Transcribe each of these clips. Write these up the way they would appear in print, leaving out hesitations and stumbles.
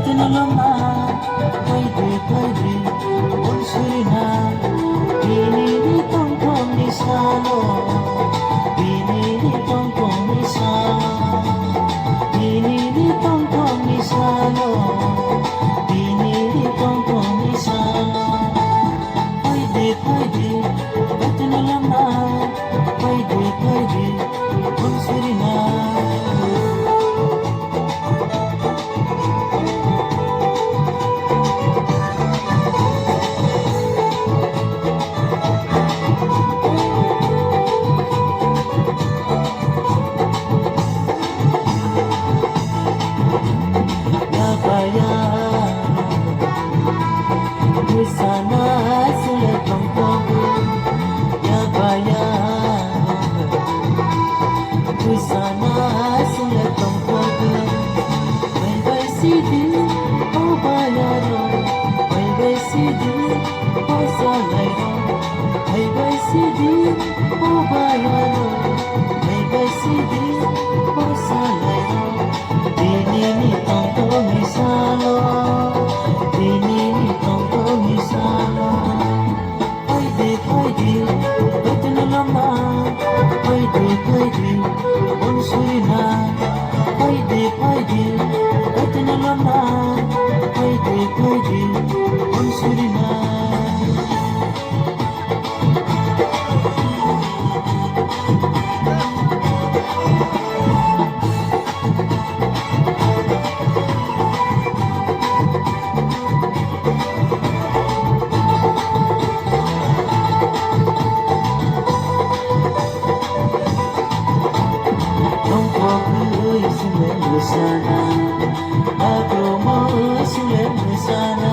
Pwede na naman, pwede, bunsuri na. Pinilitang komisalo, pinilitang komisalo, pinilitang komisalo, pinilitang komisalo. Pwede na naman, pwede, bunsuri na. Sana sulit ang pagod, yabayan. Sana sulit ang pagod. May CD o bayaran, may CD o salayo. May CD o bayaran, may CD o salayo. Dininitang komisalo, dininitang komisalo. Pwede na naman, pwede, bunsuri na. Pwede na naman, pwede, bunsuri na. Sana ako mo sumembe sana,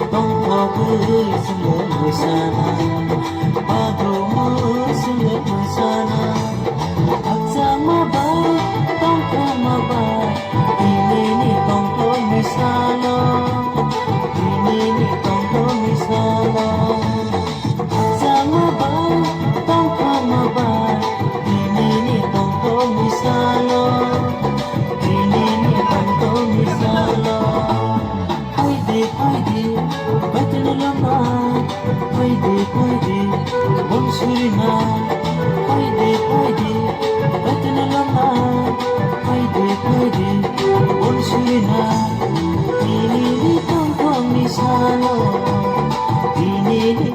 tungkol sumembe sana, ako mo sumembe sana. At sa mabay, tungkol mabay, inini tungkol misalo, inini tungkol misalo. At sa mabay, tungkol mabay, inini tungkol misalo. Pwede na naman, pwede, bunsuri na. Pwede na naman, pwede, bunsuri na. Pinilitang komisalo, pinilitang